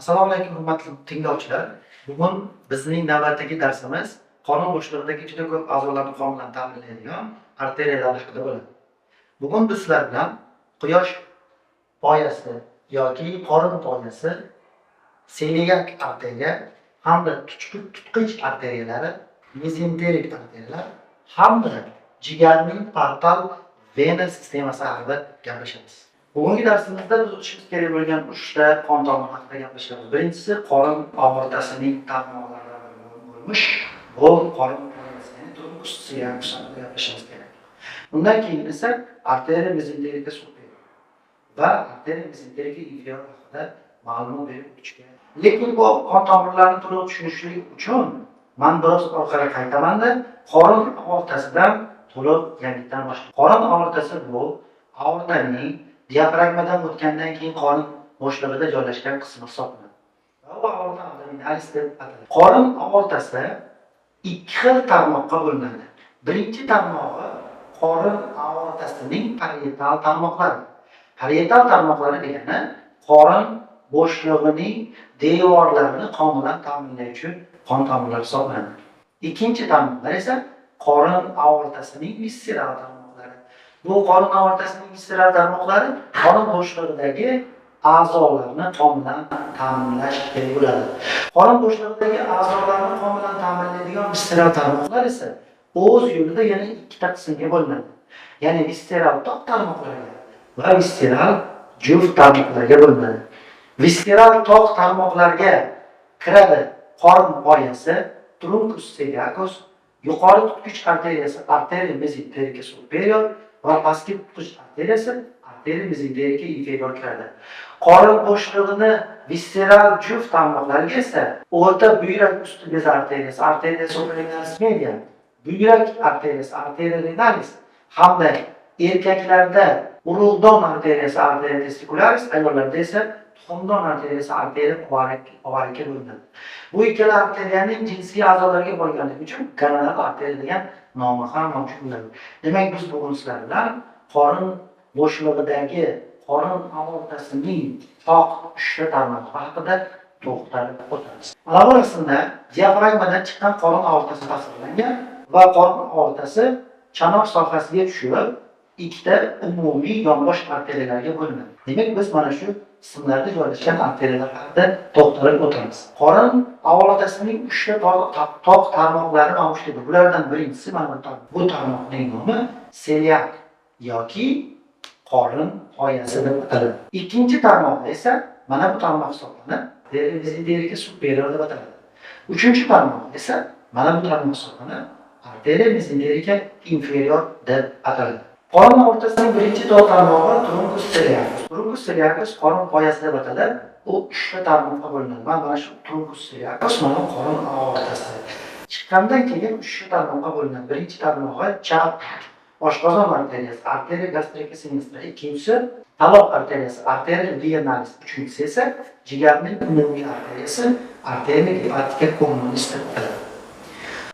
Assalomu alaykum hurmatli tinglovchilar. Bugun bizning navbatdagi darsimiz qorin bo'shlig'idagi juda ko'p a'zolarni qon bilan ta'minlaydigan arteriyalar haqida bo'ladi. Bugun biz sizlar bilan quyosh poyasi yoki qorin poyasi, seliak arteriya hamda tutqich arteriyalari, mezenterik arteriyalar hamda jigarning portal vena sistemasi haqida gaplashamiz. Bugungi darsimizda biz o'tishimiz kerak bo'lgan 3 ta qon tomiri haqida gaplashamiz. Birinchisi qorin aortasining tarmoqlaridan bo'lmish bu qorin poyasining truncus ciliacus haqida gaplashimiz kerak. Undan keyin esa arteriya mezenterica superior va arteriya mezenterica inferior haqida ma'lumot berib o'tishga. Lekin bu qon tomirlarini to'liq tushunishlik uchun men biroz orqaga qaytaman-da, qorin aortasidan to'liq yangidan boshlayman. Qorin aortasi bu aortaning diafragmadan o'tgandan keyin qorin bo'shlig'ida joylashgan qismi hisoblanadi. Bu aorta abdominalis deb ataladi. Qorin aortasi ikki xil tarmoqqa bo'linadi. Birinchi tarmog'i qorin aortasining parietal tarmoqlari. Parietal tarmoqlari degani qorin bo'shlig'ining devorlarini qon bilan ta'minlovchi qon tomirlari hisoblanadi. Ikkinchi tarmoqlar esa qorin aortasining visceral tarmoqlari. Bu qorin aortasining visceral tarmoqlari qorin bo'shlig'idagi a'zolarni qon bilan ta'minlash kerak bo'ladi. Qorin bo'shlig'idagi a'zolarni qon bilan ta'minlaydigan visceral tarmoqlar esa o'z yo'lida yana ikkita qismga bo'linadi. Ya'ni visceral tog' tarmoqlariga va visceral juft tarmoqlariga bo'linadi. Visceral tog' tarmoqlarga kiradi qorin poyasi, truncus ciliacus, yuqori tutqich arteriyasi, arteria mezenterica superior va pastki tutqich arteriyasi, arteria mezenterica inferior kiradi. Qorin bo'shlig'ini visceral juft tarmoqlariga esa o'rta buyrak usti bez arteriyasi, arteria suprarenal media, buyrak arteriyasi, arteria renalis hamda erkaklarda urug'don arteriyasi, arteria testicularis, ayollarda esa tuxumdon arteriyasi, arteria ovarika bo'linadi. Bu ikkala arteriyaning jinsiy a'zolariga bo'lganligi uchun gonoral arteriya degan nomi ham mavjud bo'ladi. Demak, biz bugun sizlar bilan qorin bo'shlig'idagi qorin aortasining tog' uchta tarmoqi haqida to'xtalib o'tamiz. Avvalida diafragmadan chiqqan qorin aortasi tasvirlangan va qorin aortasi chanoq sohasiga tushib, ikkita umumiy yonbosh arteriyalarga bo'linadi. Demak, biz mana shu qismlarda joylashgan arteriyalar haqida to'xtalib o'tamiz. Qorin aortasining 3 ta tog' tarmoqlari mavjud edi. Bulardan birinchisi mana bu tarmoqning nomi seliak yoki qorin poyasi deb ataladi. Ikkinchi tarmoq esa mana bu tarmoq hisoblanib, mezenterica superior deb ataladi. Uchinchi tarmoq esa mana bu tarmoq hisoblanib, arteria mezenterica inferior deb ataladi. Qorin aortasining birinchi tog' tarmog'i truncus ciliacus. Truncus ciliacus qorin poyasi deb ataladi. U 3 ta tarmoqqa bo'linadi. Mana shu truncus ciliacus mana qorin aortasi. Chiqqandan keyin 3 ta tarmoqqa bo'linadi. Birinchi tarmog'i chap oshqozon arteriyasi, arteria gastrica sinistra, ikkinchisi taloq arteriyasi, arteria venalis, uchinchisi esa jigarning umumiy arteriyasi, arteria hepatica communis deb ataladi.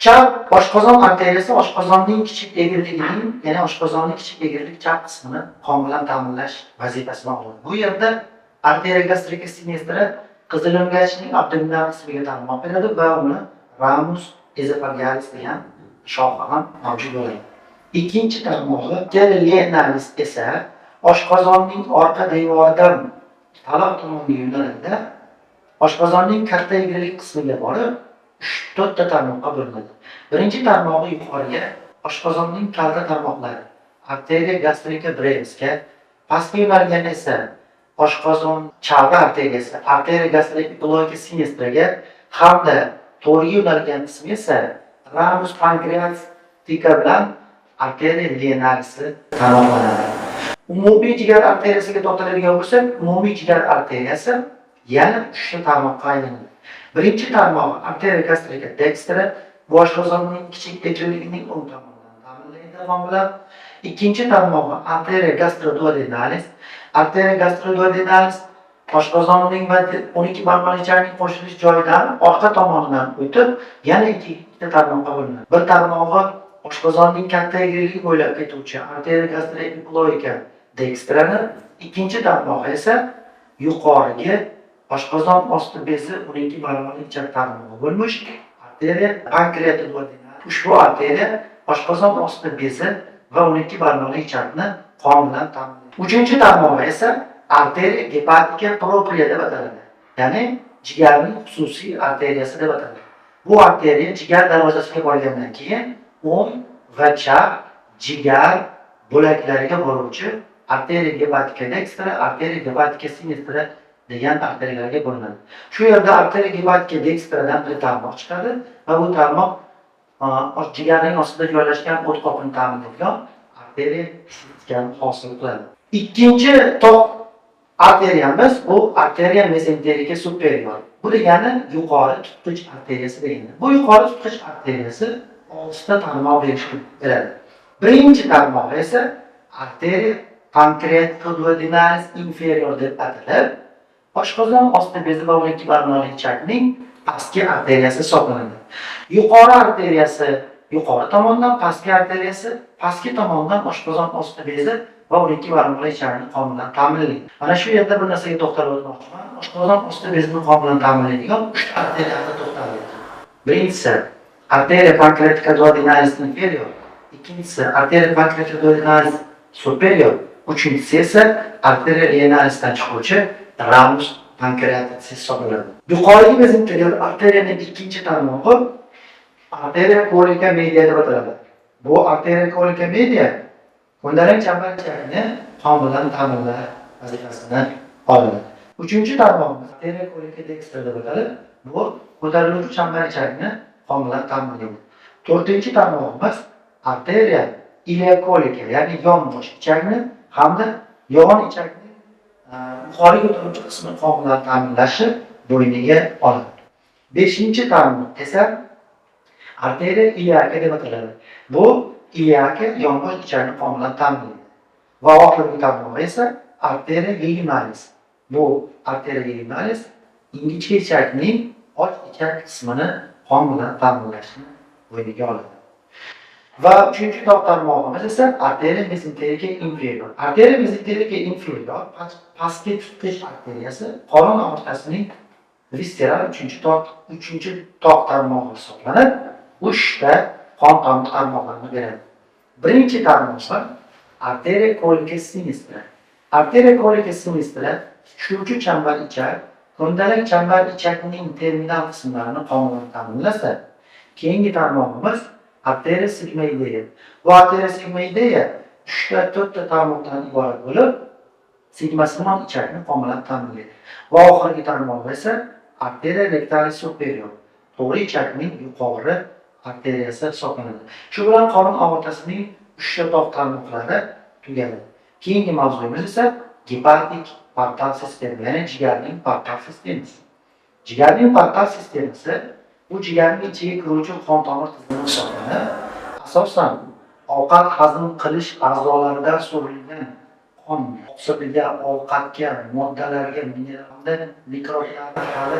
Chap oshqozon arteriyasi oshqozonning kichik egirligining, ya'ni oshqozonning kichik egirlik chap qismini qon bilan ta'minlash vazifasini oladi. Bu yerda arteria gastrica sinistra qizil o'ngachning abdominal qismiga ta'minot beradi va uni ramus esophagealis degan shoxi ham mavjud bo'ladi. Ikkinchi tarmog'i venalis esa oshqozonning orqa devoridan taloq tomonga yo'naladi. Oshqozonning katta egirlik qismiga borib 4 ta tarmoqqa bo'linadi. Birinchi tarmog'i yuqoriga oshqozonning kalta tarmoqlari, arteria gastrica brevisga, pastga yo'nalgan esa oshqozon chalg'a arteriyasi, arteria gastrica sinistraga hamda to'g'ri yo'nalgan qismi esa ramus pancreatica bilan arteria venalisi tarmoqlanadi. Umumiy jigar arteriyasiga to'xtaladigan bo'lsak, umumiy jigar arteriyasi yana 3 ta tarmoqqa aylanadi. Birinchi tarmog'i arteria gastrica dextra, bu oshqozonning kichik egirligining o'ng tomonidan ta'minlaydi qon bilan. Ikkinchi tarmog'i arteria gastroduodenalis. Arteria gastroduodenalis oshqozonning va 12 barmoqcharning qo'shilish joyidan orqa tomonidan o'tib, yana ikkita tarmoqqa bo'linadi. Bir tarmog'i oshqozonning katta egirligi bo'ylab ketuvchi arteria gastrica dextrani, ikkinchi tarmog'i esa yuqoriga oshqozon osti bezi uniki barmoqli ichak tarmog'i bo'lmish arteriya pankreat duodenal. Ushbu arteriya oshqozon osti bezi va uniki barmoqli ichakni qon bilan ta'minlaydi. Uchinchi tarmog'i esa arteriya hepatika propria deb ataladi. Ya'ni jigarning xususiy arteriyasi deb ataladi. Bu arteriya jigar darvozasiga borgandan keyin o'ng va chap jigar bo'laklariga boruvchi arteriya hepatika dextra, arteriya hepatika sinistra degan arteriyalarga bo'linadi. Shu yerda arteriya hepatika dextradan bir tarmoq chiqadi va bu tarmoq jigarning ostida joylashgan o't qopini ta'minlaydigan arteriya sinistkani hosil qiladi. Ikkinchi toq arteriyamiz bu arteriya mesenterica superior. Bu degani yuqori tutqich arteriyasi degani. Bu yuqori tutqich arteriyasi 6 ta tarmoq beradi. Birinchi tarmoq esa arteriya pancreaticoduodenalis inferior deb atalib, oshqozon osti bezi va uniki barmoqli ichakning pastki arteriyasi hisoblanadi. Yuqori arteriyasi yuqori tomondan, pastki arteriyasi pastki tomondan oshqozon osti bezi va uniki barmoqli ichakni qon bilan ta'minlaydi. Mana shu yerda bir narsaga to'xtalib o'tmoqchiman. Oshqozon osti bezini qon bilan ta'minlaydigan 3 ta arteriyaga to'xtalib. Birinchisi arteriya pancreaticoduodenalis inferior, ikkinchisi arteriya pancreaticoduodenalis superior, uchinchisi esa arteriya renalisdan chiquvchi ramus pancreatitis hisoblanadi. Yuqorgi mezenterial arteriyaning ikkinchi tarmog'i arteriya colica media deb ataladi. Bu arteriya colica media ko'ndalang chambar ichagini qon bilan ta'minlash vazifasini oladi. Uchinchi tarmog'imiz arteriya colica dextra deb ataladi. Bu ko'tariluvchi chambar ichagini qon bilan ta'minlaydi. To'rtinchi tarmog'imiz arteriya ileocolica, ya'ni yonbosh ichakni hamda yon ichakni yuqoriga o'tuvchi qismi qon bilan ta'minlashi bo'yniga oladi. Beshinchi tarmoq esa arteriya iliaca deb ataladi. Bu iliaca yonbosh ichakni qon bilan ta'minlaydi. Va oxirgi tarmoq esa arteriya ligularis. Bu arteriya ligularis ingichka ichakning och ichak qismini qon bilan ta'minlashni bo'yniga oladi. Va uchinchi toq tarmog'imiz esa arteriya mesenterica inferior. Arteriya mesenterica inferior pastki tutqich arteriyasi qorin orqasining visceral uchinchi toq tarmog'i hisoblanib, 3 ta qon tomir tarmoqlarini beradi. Birinchi tarmoq arteriya colica sinistra. Arteriya colica sinistra tushuvchi chambar ichak, ko'ndalang chambar ichakning terminal qismlarini qon bilan ta'minlasa, keyingi tarmog'imiz arteriya sigmoidea. Bu arteriya sigmoidea 3 ta 4 ta tarmoqdan iborat bo'lib, sigmosimon ichakni qon bilan ta'minlaydi. Va oxirgi tarmoq esa arteriya rectalis superior. To'g'ri ichakning yuqori arteriyasi hisoblanadi. Shu bilan qorin o'rtasining 3 ta toq tarmoqlari tugadi. Keyingi mavzuimiz esa gepatik portal sistema, ya'ni jigarning portal sistemasi. Jigarning portal sistemasi bu jigarning ichiga kiruvchi qon tomir tizimi hisoblanib, asosan ovqat hazm qilish a'zolaridan so'rilgan qon oqsilga, ovqatga, moddalarga, minerallar, mikroblarga hali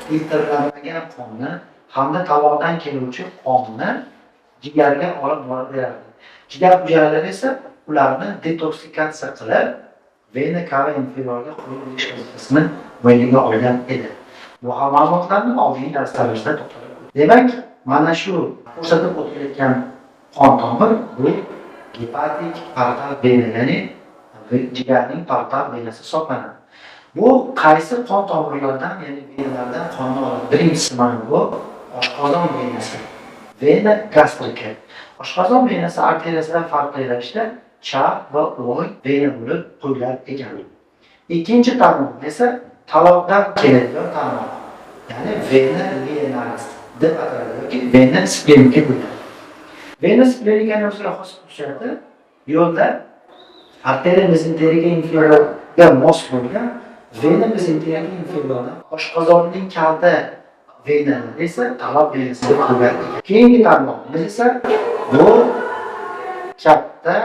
filtrlanmagan qonni hamda tovoqdan keluvchi qonni jigarga olib borib beradi. Jigar hujayralari esa ularni detoksikatsiya qilib, vena cava inferiorga qo'yib berish vazifasini bo'yniga olgan edi. Bu ma'lumotlarni oldingi darslarimizda to'xtalib o'tdik. Demak, mana shu ko'rsatib o'tilayotgan qon tomir bu gepatik portal vena, ya'ni jigarning portal venasi hisoblanadi. Bu qaysi qon tomirlardan, ya'ni venalardan qonni oladi? Birinchisi mana bu oshqozon venasi, vena gastrika. Oshqozon venasi arteriyasidan farqli ravishda chap va o'ng vena bo'lib qo'yilgan ekan. Ikkinchi tarmoq esa taloqdan keladigan tarmoq, ya'ni vena lienalis deb ataladi yoki vena splenika bo'ladi. Vena splenikaning o'ziga xos xususiyati yo'lda arteriya mesenterica inferiorga mos bo'lgan vena mesenterica inferiordan oshqozonning kalta venalari esa taloq venasi deb qo'yilgan. Keyingi tarmoqimiz esa bu katta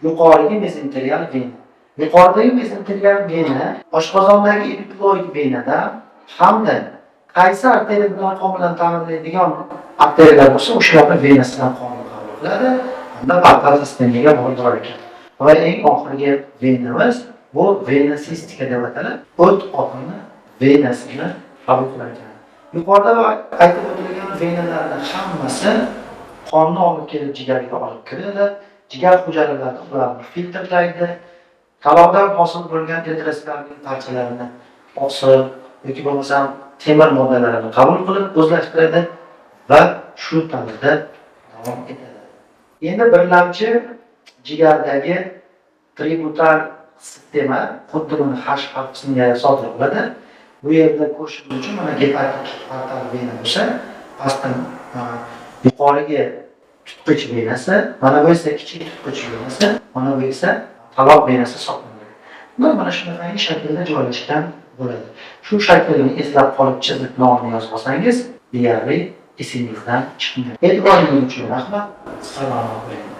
yuqorgi mesenterial vena. Yuqoridagi mesenterial vena oshqozondagi epiploid venadan hamda qaysi arteriya bilan qon bilan ta'minlaydigan arteriyalar bo'lsa, o'shalarning venasidan qonni qabul qiladi. Unda portal sistemaga bog'liq ekan. Va eng oxirgi venamiz bu vena sistika deb ataladi. O't qopini venasini qabul qilar ekan. Yuqorida aytib o'tilgan venalarning hammasi qonni olib kelib jigarga olib kiradi. Jigar hujayralarni ularni filtrlaydi. Talovdan hosil bo'lgan eritrotsitlarning parchalarini oqsil yoki bo'lmasam temir moddalarini qabul qilib o'zlashtiradi va shu tarzda davom etadi. Endi birlamchi jigardagi tributar sistema xuddi buni H harfisiga sodir bo'ladi. Bu yerda ko'rsatish uchun mana gepatik artal vena bo'lsa, pastdan yuqoriga tutqich venasi, mana bu esa kichik tutqich venasi, mana bu esa taloq venasi hisoblanadi. Ular mana shunday shaklda joylashgan bo'ladi. Shu shaklni eslab qolib chizib nomini yozib olsangiz, deyarli esingizdan chiqmaydi. E'tiboringiz uchun rahmat. Assalomu alaykum.